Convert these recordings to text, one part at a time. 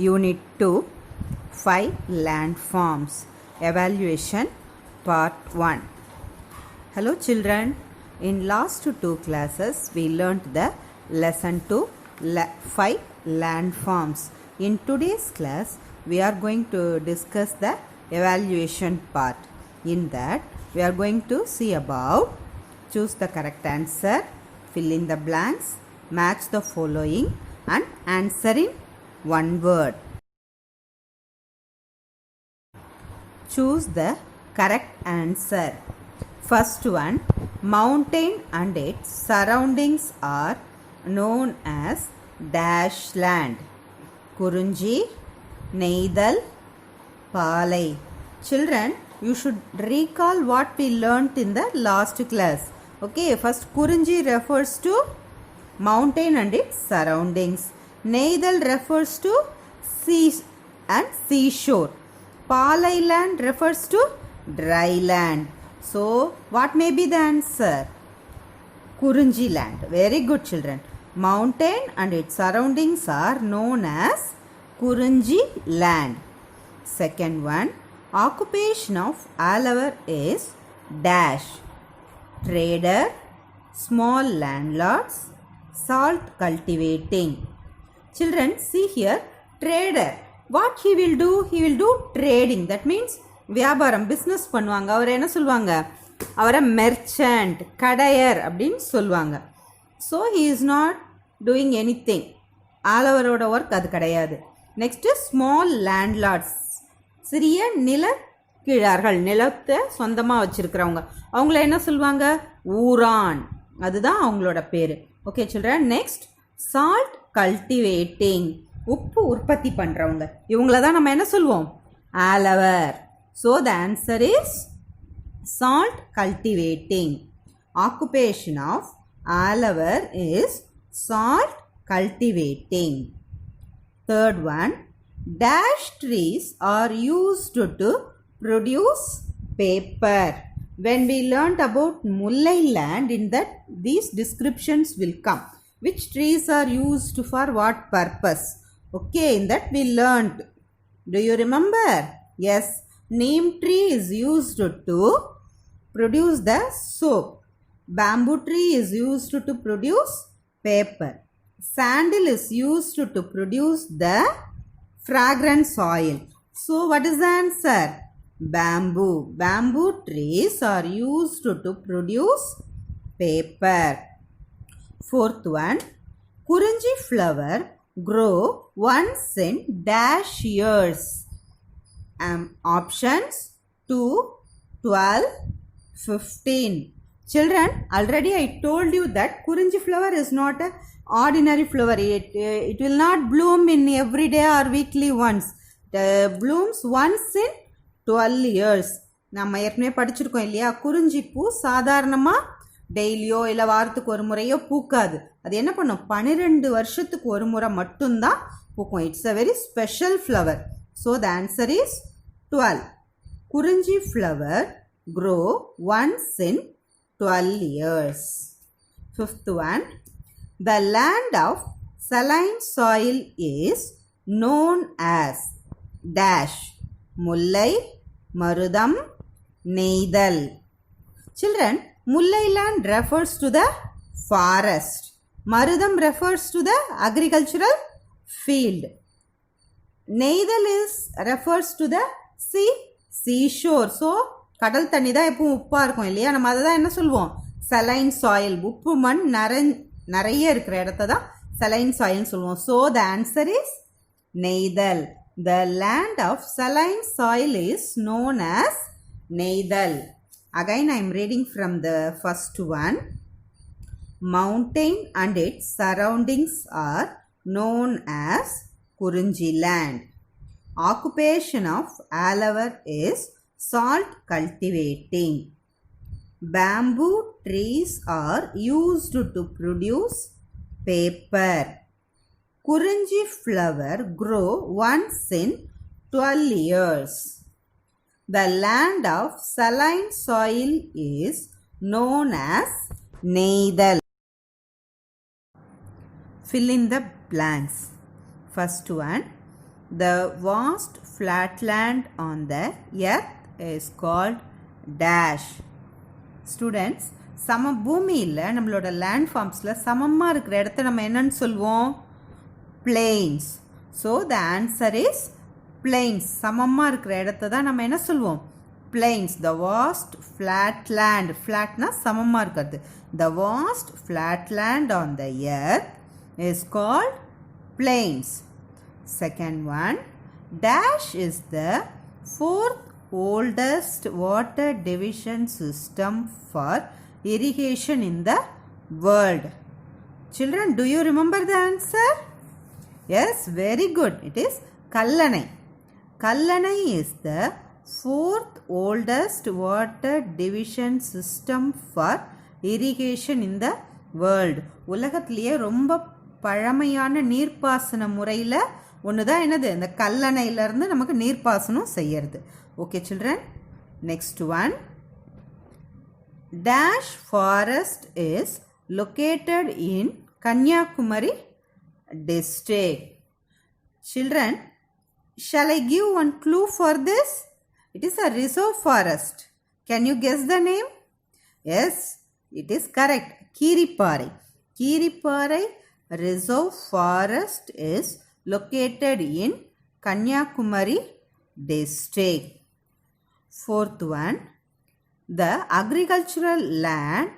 Unit 2 5 Landforms Evaluation Part 1. Hello children, in last two classes we learnt the lesson 2 5 landforms. In today's class we are going to discuss the evaluation part. In that we are going to see about choose the correct answer, fill in the blanks, match the following and answer in one word. Choose the correct answer. First one, mountain and its surroundings are known as dash land. Kurunji, Neidal, Palai. Children, you should recall what we learnt in the last class. Okay, first Kurunji refers to mountain and its surroundings. Neidal refers to sea and seashore. Palai land refers to dry land. So, what may be the answer? Kurunji land. Very good children. Mountain and its surroundings are known as Kurunji land. Second one, occupation of Alavar is dash. Trader, small landlords, salt cultivating. Children, see here, trader. What he will do? He will do trading. That means வியாபாரம் business பண்ணுவாங்க. அவர் என்ன சொல்லுவாங்க? அவரை merchant, கடையர் அப்படின்னு சொல்லுவாங்க. So he is not doing anything. ஆலவரோட ஒர்க் அது கிடையாது. நெக்ஸ்ட்டு ஸ்மால் லேண்ட்லார்ட்ஸ், சிறிய நில கீழார்கள், நிலத்தை சொந்தமாக வச்சுருக்கிறவங்க. அவங்கள என்ன சொல்லுவாங்க? ஊரான். அதுதான் அவங்களோட பேர். Okay children. Next salt cultivating, உப்பு உற்பத்தி பண்ணுறவங்க. இவங்கள தான் நம்ம என்ன சொல்லுவோம்? ஆலவர். So the answer is salt cultivating. Occupation of Alavar is salt cultivating. Third one, dash trees are used to produce paper. When we learnt about Mullai land, in that these descriptions will come. Which trees are used for what purpose? Okay, in that we learnt. Do you remember? Yes, neem tree is used to produce the soap. Bamboo tree is used to produce paper. Sandal is used to produce the fragrance oil. So what is the answer? Bamboo. Bamboo trees are used to produce paper. Fourth one, Kurunji flower grow once in dash years. Options 2, 12, 15. Children, already I told you that Kurunji flower is not an ordinary flower. It will not bloom in every day or weekly once. It blooms once in 12 years. நம்ம ஏற்கனவே படிச்சிருக்கோம் இல்லையா? குறிஞ்சி பூ சாதாரணமாக டெய்லியோ இல்லை வாரத்துக்கு ஒரு முறையோ பூக்காது. அது என்ன பண்ணும்? 12 வருஷத்துக்கு ஒரு முறை மட்டும்தான் பூக்கும். It's a very special flower. So the answer is 12. Kurunji flower grow once in 12 years. Fifth one, the land of saline soil is known as dash. Mullai, Marudam, Neidal. Children, Mullai land refers to the forest. Marudam refers to the agricultural field. Neidal refers to the seashore. So கடல் தண்ணி தான் எப்பவும் உப்பாக இருக்கும் இல்லையா? நம்ம அதை தான் என்ன சொல்லுவோம்? Saline soil. உப்பு மண் நிறைய இருக்கிற இடத்த தான் சலைன் சாயில்னு சொல்லுவோம். So the answer is Neithal. The land of saline soil is known as Neithal. Again I am reading from the first one. Mountain and its surroundings are known as Kurunji land. Occupation of Alavar is salt cultivating. Bamboo trees are used to produce paper. Kurunji flower grow once in 12 years. The land of saline soil is known as Neidal. Fill in the blanks. First one, The vast flatland on the earth is called dash. Students, சம பூமியில் நம்மளோட land ஃபார்ம்ஸில் சமமாக இருக்கிற இடத்த நம்ம என்னன்னு சொல்லுவோம்? plains. So the answer is plains. சமமாக இருக்கிற இடத்த தான் நம்ம என்ன சொல்லுவோம்? plains. The vast flatland. flatனா சமமாக இருக்கிறது. The vast flatland on the earth is called plains. Second one, dash is the fourth oldest water division system for irrigation in the world. Children, do you remember the answer? Yes, very good. It is Kallanai. Kallanai is the fourth oldest water division system for irrigation in the world. உலகத்திலேயே ரொம்ப பழமையான நீர்ப்பாசன முறையில் ஒன்று தான் என்னது? இந்த கல்லணையிலேருந்து நமக்கு நீர்ப்பாசனம் செய்யறது. Okay children, next one, dash forest is located in Kanyakumari district. Children, shall I give one clue for this? It is a reserve forest. Can you guess the name? Yes, it is correct. Kiriparai. Kiriparai Reserve Forest is located in Kanyakumari district. Fourth one, the agricultural land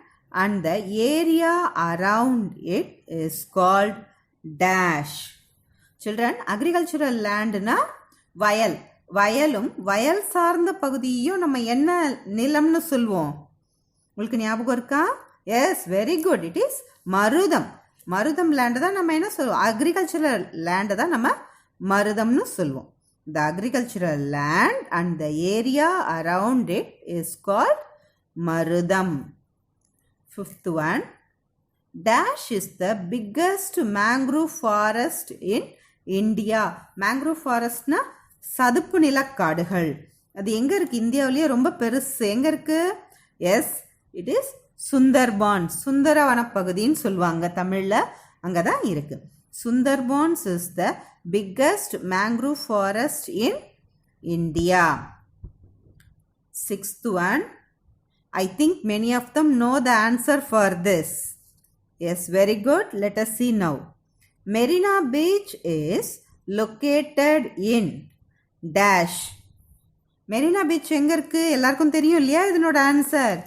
and the area around it is called dash. Children, agricultural land na வயல். வயலும் வயல் சார்ந்த பகுதியையும் நம்ம என்ன நிலம்னு சொல்வோம்? உங்களுக்கு ஞாபகம் இருக்கா? Yes, very good. It is Marutham. Marutham land தான் நம்ம என்ன சொல்லுவோம்? அக்ரிகல்ச்சரல் லேண்டை தான் நம்ம மருதம்னு சொல்லுவோம். The agricultural land and the area around it is called Marudam. Fifth one, dash is the biggest mangrove forest in India. Mangrove forest na சதுப்பு நிலக்காடுகள். அது எங்கே இருக்குது? இந்தியாவிலேயே ரொம்ப பெருசு. எங்கே இருக்குது? Yes, it is Sundarban. Sundaravana பகுதின்னு சொல்லுவாங்க தமிழில். அங்கே தான் இருக்குது. Sundarbans is the biggest mangrove forest in India. Sixth one, I think many of them know the answer for this. Yes, very good. Let us see now. Marina Beach is located in dash. Marina Beach எங்க இருக்கு? எல்லாருக்கும் தெரியும் இல்லையா இதனோட answer?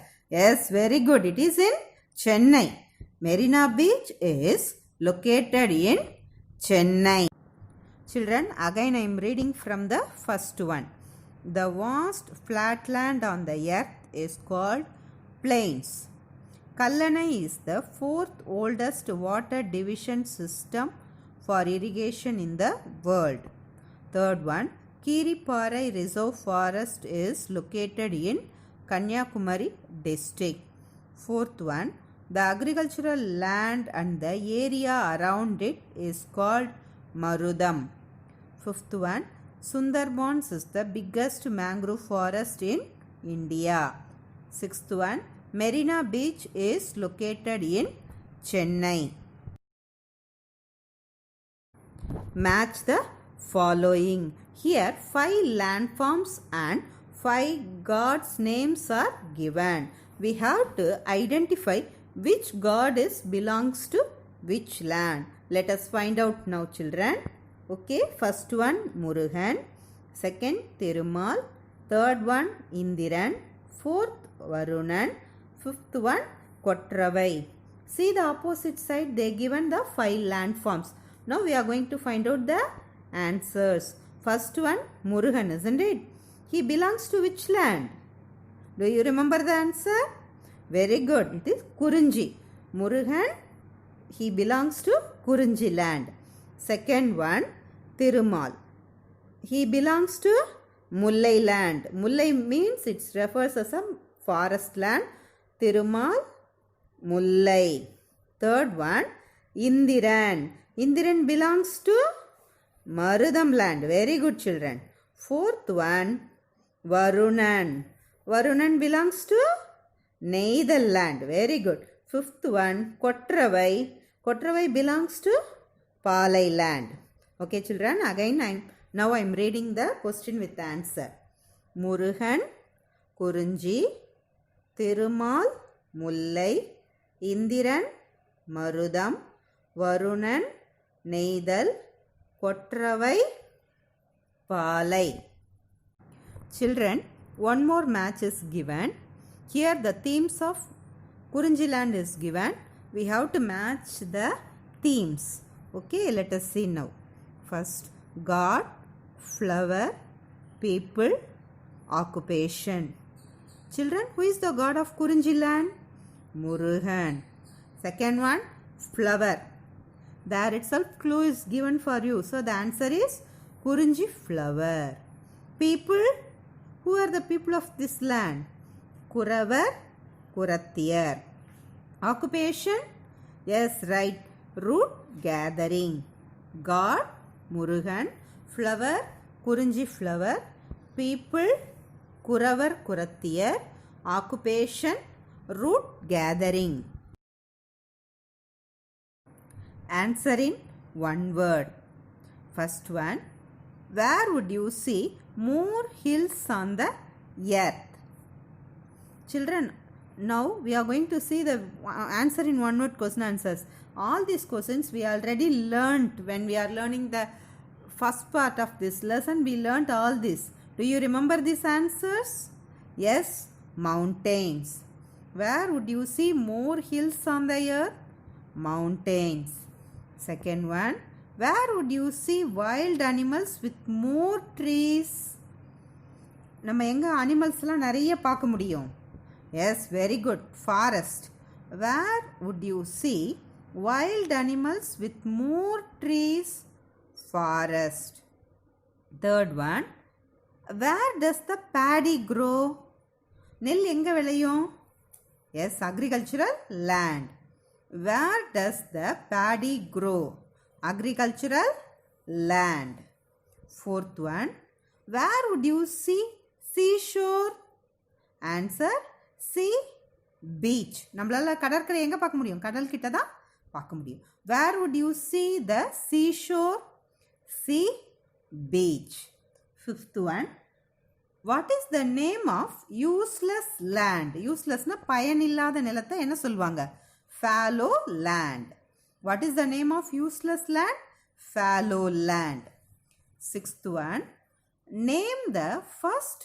Yes, very good. It is in Chennai. Marina Beach is located in Chennai. Children, again I am reading from the first one. The vast flatland on the earth is called plains. Kallanai is the fourth oldest water division system for irrigation in the world. Third one, Kiriparai Reserve Forest is located in Kanyakumari district. Fourth one, the agricultural land and the area around it is called Marudam. Fifth one, Sundarbans is the biggest mangrove forest in India. Sixth one, Marina Beach is located in Chennai. Match the following. Here 5 landforms and 5 gods' names are given. We have to identify which god belongs to which land. Let us find out now, children. Okay, first one Murugan, second Thirumal, third one Indiran, fourth Varunan, fifth one Kottravai. See the opposite side, they given the 5 landforms. Now we are going to find out the answers. First one Murugan, isn't it? He belongs to which land? Do you remember the answer? Very good. It is Kurunji. Murugan, he belongs to Kurunji land. Second one Thirumal. He belongs to Mullai land. Mullai means it refers as a forest land. Thirumal, Mullai. Third one Indiran. Indiran belongs to Marudam land. Very good, children. Fourth one Varunan. Varunan belongs to Neithal land. Very good. Fifth one Kottravai. Kottravai belongs to Palai land. Okay, children, again I am Now I am reading the question with the answer. Murugan, Kurunji, Thirumal, Mullai, Indiran, Marudam, Varunan, Neidal, Kottravai, Palai. Children, one more match is given. Here the themes of Kurunji land is given. We have to match the themes. Okay, let us see now. First, God, flower, people, occupation. Children, who is the god of Kurunji land? Murugan. Second one, flower. There itself clue is given for you. So the answer is Kurunji flower. People, who are the people of this land? Kuravar, Kurathiyar. Occupation? Yes, right. Root gathering. God, Murugan. Flower, Kurunji flower. People, Kuravar, Kurathiyar. Occupation, root gathering. Answer in one word. First one, where would you see more hills on the earth? Children, now we are going to see the answer in one word question answers. All these questions we already learnt when we are learning the first part of this lesson. We learnt all this. Do you remember these answers? Yes, mountains. Where would you see more hills on the earth? Mountains. Second one, where would you see wild animals with more trees? நம்ம எங்க அனிமல்ஸ்லாம் நிறைய பார்க்க முடியும்? Yes, very good. Forest. Where would you see wild animals with more trees? Forest. Third one, where does the paddy grow? நெல் எங்க விளையும்? Yes, agricultural land. Where does the paddy grow? Agricultural land. Fourth one, where would you see seashore? Answer, sea, beach. நம்மளால கடற்கரை எங்க பார்க்க முடியும்? கடல் கிட்ட தான் பார்க்க முடியும். Where would you see the seashore? Sea, beach. Fifth one, what is the name of useless land? Useless na பயனில்லாத நிலத்தை என்ன சொல்வாங்க? Fallow land. What is the name of useless land? Fallow land. Sixth one, name the first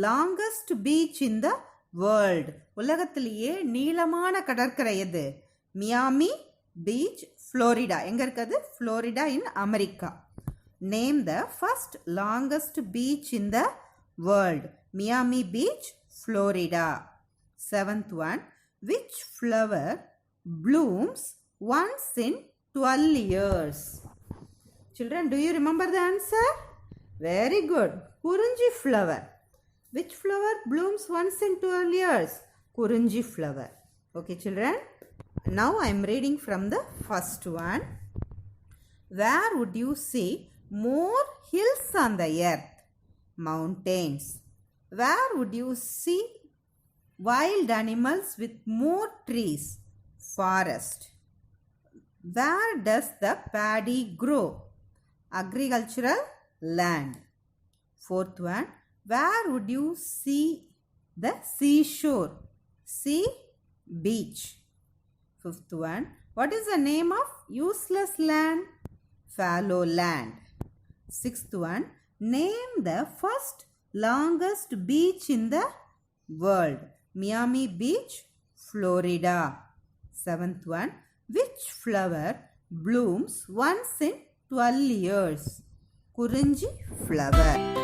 longest beach in the world. உலகத்திலேயே நீளமான கடற்கரை எது? Miami beach, Florida. எங்க இருக்குது? Florida in America. Name the first longest beach in the world. Miami Beach, Florida. Seventh one, which flower blooms once in 12 years? Children, do you remember the answer? Very good. Kurunji flower. Which flower blooms once in 12 years? Kurunji flower. Okay, children. Now I am reading from the first one. Where would you see more hills on the earth? Mountains. Where would you see wild animals with more trees? Forest. Where does the paddy grow? Agricultural land. Fourth one, where would you see the seashore? Sea, beach. Fifth one, what is the name of useless land? Fallow land. Sixth one, name the first longest beach in the world. Miami Beach, Florida. Seventh one, which flower blooms once in 12 years? Kurunji flower.